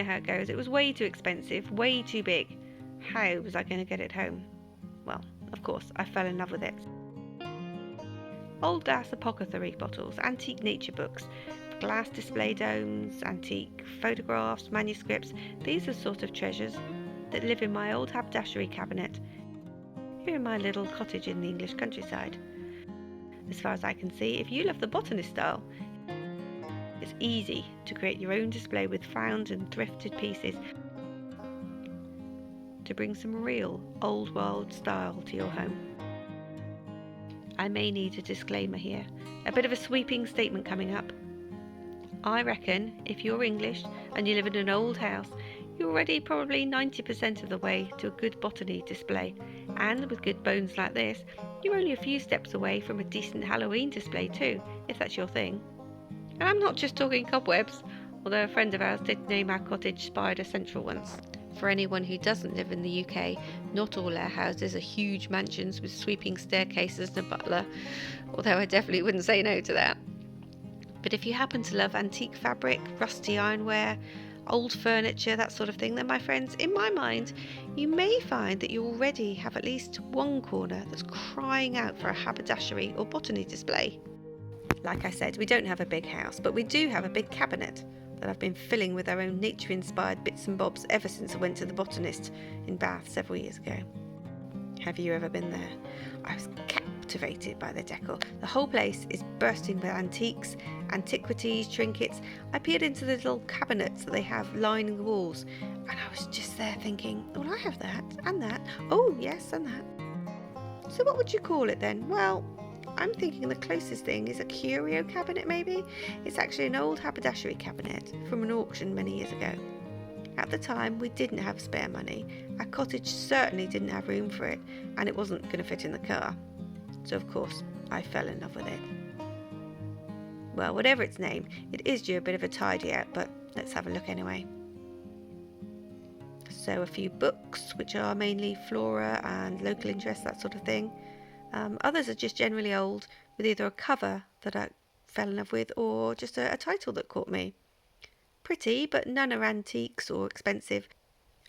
know how it goes. It was way too expensive, way too big. How was I going to get it home? Well, of course, I fell in love with it. Old glass apothecary bottles, antique nature books, glass display domes, antique photographs, manuscripts. These are sort of treasures that live in my old haberdashery cabinet here in my little cottage in the English countryside. As far as I can see, if you love the Botanist style, it's easy to create your own display with found and thrifted pieces to bring some real old world style to your home. I may need a disclaimer here, a bit of a sweeping statement coming up. I reckon if you're English and you live in an old house, you're already probably 90% of the way to a good botany display, and with good bones like this, you're only a few steps away from a decent Halloween display too, if that's your thing. And I'm not just talking cobwebs, although a friend of ours did name our cottage Spider Central once. For anyone who doesn't live in the UK, not all our houses are huge mansions with sweeping staircases and a butler, although I definitely wouldn't say no to that. But if you happen to love antique fabric, rusty ironware, old furniture, that sort of thing, then my friends, in my mind, you may find that you already have at least one corner that's crying out for a haberdashery or botany display. Like I said, we don't have a big house, but we do have a big cabinet that I've been filling with our own nature-inspired bits and bobs ever since I went to the Botanist in Bath several years ago. Have you ever been there? I was captivated by the decor. The whole place is bursting with antiques, antiquities, trinkets. I peered into the little cabinets that they have lining the walls, and I was just there thinking, well, I have that, and that. Oh, yes, and that. So what would you call it then? Well, I'm thinking the closest thing is a curio cabinet, maybe? It's actually an old haberdashery cabinet from an auction many years ago. At the time, we didn't have spare money. Our cottage certainly didn't have room for it, and it wasn't going to fit in the car. So, of course, I fell in love with it. Well, whatever its name, it is due a bit of a tidy out, but let's have a look anyway. So, a few books, which are mainly flora and local interest, that sort of thing. Others are just generally old, with either a cover that I fell in love with or just a title that caught me. Pretty, but none are antiques or expensive.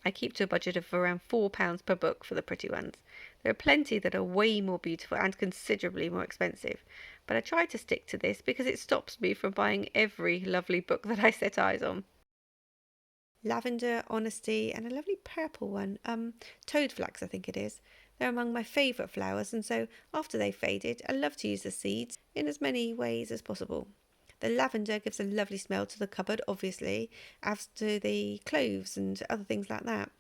I keep to a budget of around £4 per book for the pretty ones. There are plenty that are way more beautiful and considerably more expensive, but I try to stick to this because it stops me from buying every lovely book that I set eyes on. Lavender, Honesty, and a lovely purple one, toad flax I think it is. They're among my favourite flowers, and so after they've faded, I love to use the seeds in as many ways as possible. The lavender gives a lovely smell to the cupboard, obviously, as do the cloves and other things like that.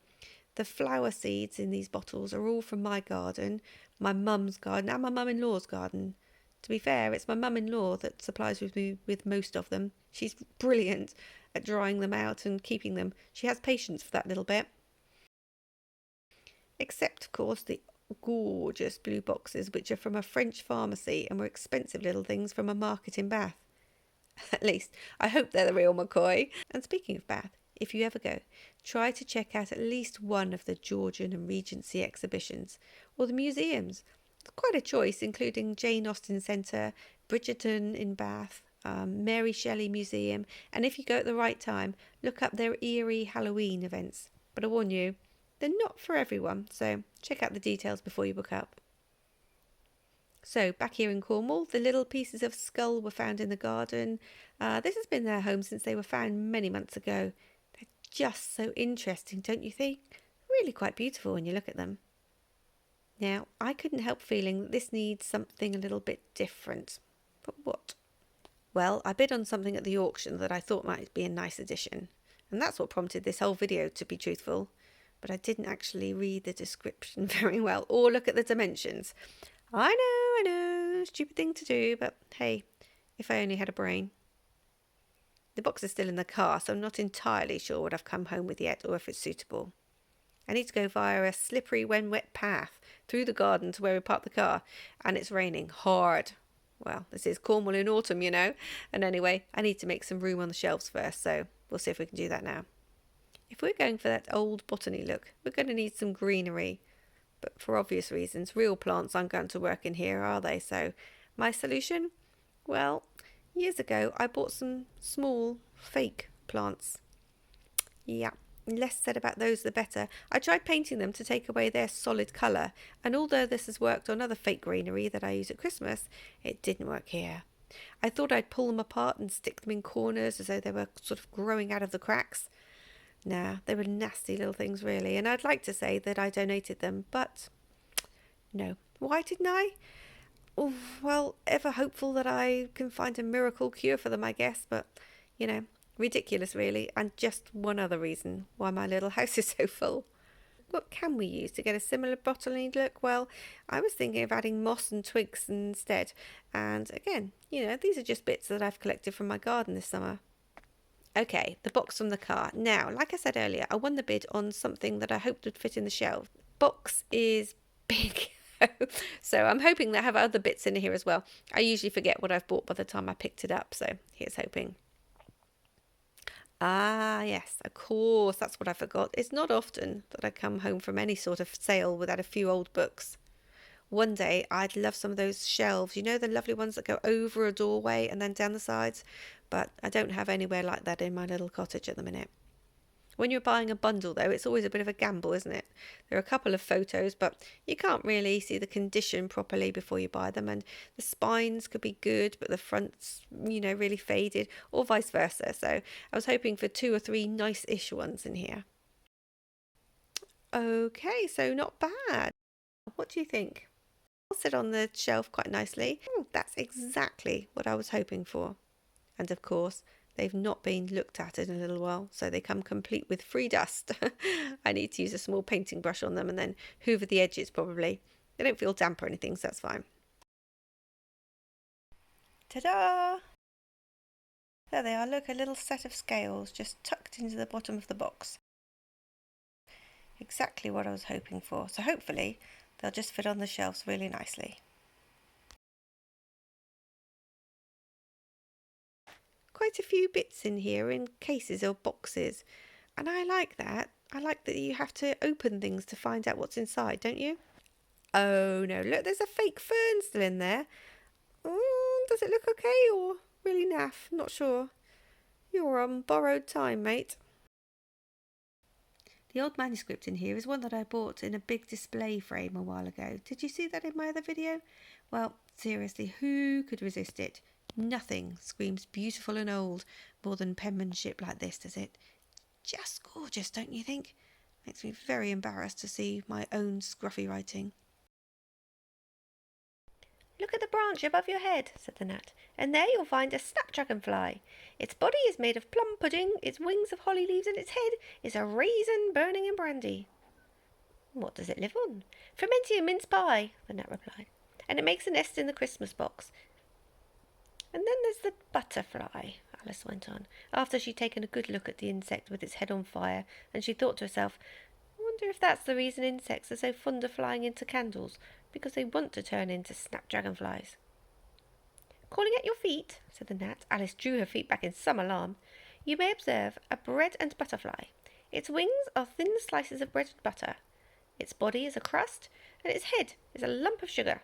The flower seeds in these bottles are all from my garden, my mum's garden, and my mum-in-law's garden. To be fair, it's my mum-in-law that supplies me with most of them. She's brilliant at drying them out and keeping them. She has patience for that little bit. Except, of course, the gorgeous blue boxes, which are from a French pharmacy and were expensive little things from a market in Bath. At least, I hope they're the real McCoy. And speaking of Bath, if you ever go, try to check out at least one of the Georgian and Regency exhibitions, or the museums. Quite a choice, including Jane Austen Centre, Bridgerton in Bath, Mary Shelley Museum, and if you go at the right time, look up their eerie Halloween events. But I warn you, they're not for everyone, so check out the details before you book up. So, back here in Cornwall, the little pieces of skull were found in the garden. This has been their home since they were found many months ago. They're just so interesting, don't you think? Really quite beautiful when you look at them. Now, I couldn't help feeling that this needs something a little bit different. But what? Well, I bid on something at the auction that I thought might be a nice addition. And that's what prompted this whole video, to be truthful. But I didn't actually read the description very well or look at the dimensions. I know, stupid thing to do, but hey, if I only had a brain. The box is still in the car, so I'm not entirely sure what I've come home with yet or if it's suitable. I need to go via a slippery when wet path through the garden to where we parked the car, and it's raining hard. Well, this is Cornwall in autumn, you know. And anyway, I need to make some room on the shelves first, so we'll see if we can do that now. If we're going for that old botany look, we're going to need some greenery. But for obvious reasons, real plants aren't going to work in here, are they? So my solution? Well, years ago I bought some small fake plants. Yeah, less said about those the better. I tried painting them to take away their solid colour, and although this has worked on other fake greenery that I use at Christmas, it didn't work here. I thought I'd pull them apart and stick them in corners as though they were sort of growing out of the cracks. Nah, they were nasty little things really, and I'd like to say that I donated them, but no. Why didn't I? Oh, well, ever hopeful that I can find a miracle cure for them, I guess, but, ridiculous really, and just one other reason why my little house is so full. What can we use to get a similar botany look? Well, I was thinking of adding moss and twigs instead, and again, these are just bits that I've collected from my garden this summer. Okay, the box from the car. Now, like I said earlier, I won the bid on something that I hoped would fit in the shelf. Box is big. So I'm hoping they have other bits in here as well. I usually forget what I've bought by the time I picked it up, so here's hoping. Ah, yes, of course, that's what I forgot. It's not often that I come home from any sort of sale without a few old books. One day I'd love some of those shelves, the lovely ones that go over a doorway and then down the sides, but I don't have anywhere like that in my little cottage at the minute. When you're buying a bundle, though, it's always a bit of a gamble, isn't it? There are a couple of photos, but you can't really see the condition properly before you buy them, and the spines could be good, but the front's, really faded, or vice versa. So I was hoping for 2 or 3 nice-ish ones in here. Okay, so not bad. What do you think? I'll sit on the shelf quite nicely. That's exactly what I was hoping for. And of course, they've not been looked at in a little while, so they come complete with free dust. I need to use a small painting brush on them and then hoover the edges probably. They don't feel damp or anything, so that's fine. Ta-da! There they are, look, a little set of scales just tucked into the bottom of the box. Exactly what I was hoping for, so hopefully they'll just fit on the shelves really nicely. Quite a few bits in here in cases or boxes, and I like that. I like that you have to open things to find out what's inside, don't you? Oh no, look, there's a fake fern still in there. Does it look okay or really naff? Not sure. You're on borrowed time, mate. The old manuscript in here is one that I bought in a big display frame a while ago. Did you see that in my other video? Well, seriously, who could resist it? Nothing screams beautiful and old more than penmanship like this, does it? Just gorgeous, don't you think? Makes me very embarrassed to see my own scruffy writing. Look at the branch above your head, said the gnat, and there you'll find a snapdragon-fly. Its body is made of plum pudding, its wings of holly leaves, and its head is a raisin burning in brandy. What does it live on? Fermenting and mince pie, the gnat replied, and it makes a nest in the Christmas box. And then there's the butterfly, Alice went on, after she'd taken a good look at the insect with its head on fire, and she thought to herself, I wonder if that's the reason insects are so fond of flying into candles, because they want to turn into snapdragonflies. Calling at your feet, said the gnat. Alice drew her feet back in some alarm. You may observe a bread and butter fly. Its wings are thin slices of bread and butter. Its body is a crust, and its head is a lump of sugar.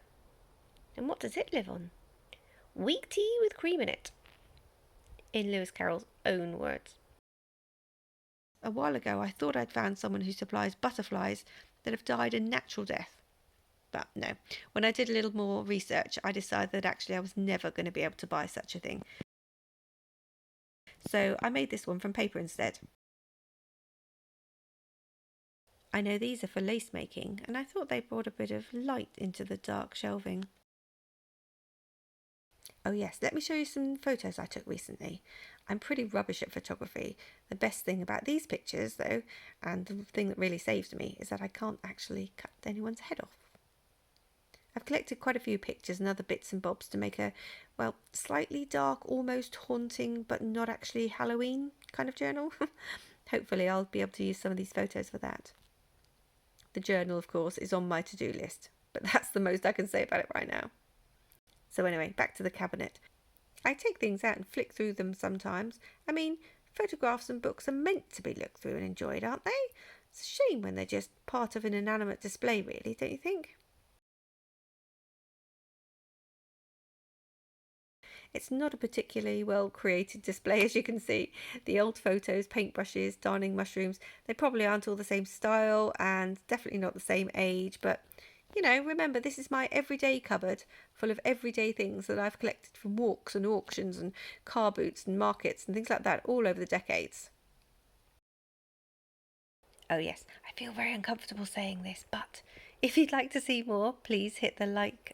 And what does it live on? Weak tea with cream in it, in Lewis Carroll's own words. A while ago I thought I'd found someone who supplies butterflies that have died a natural death. But no, when I did a little more research, I decided that actually I was never going to be able to buy such a thing. So I made this one from paper instead. I know these are for lace making, and I thought they brought a bit of light into the dark shelving. Oh yes, let me show you some photos I took recently. I'm pretty rubbish at photography. The best thing about these pictures, though, and the thing that really saves me, is that I can't actually cut anyone's head off. I've collected quite a few pictures and other bits and bobs to make a, well, slightly dark, almost haunting, but not actually Halloween kind of journal. Hopefully I'll be able to use some of these photos for that. The journal, of course, is on my to-do list, but that's the most I can say about it right now. So anyway, back to the cabinet. I take things out and flick through them sometimes. I mean, photographs and books are meant to be looked through and enjoyed, aren't they? It's a shame when they're just part of an inanimate display, really, don't you think? It's not a particularly well created display, as you can see. The old photos, paintbrushes, darning mushrooms, they probably aren't all the same style and definitely not the same age, but you know, remember, this is my everyday cupboard full of everyday things that I've collected from walks and auctions and car boots and markets and things like that all over the decades. Oh yes, I feel very uncomfortable saying this, but if you'd like to see more, please hit the like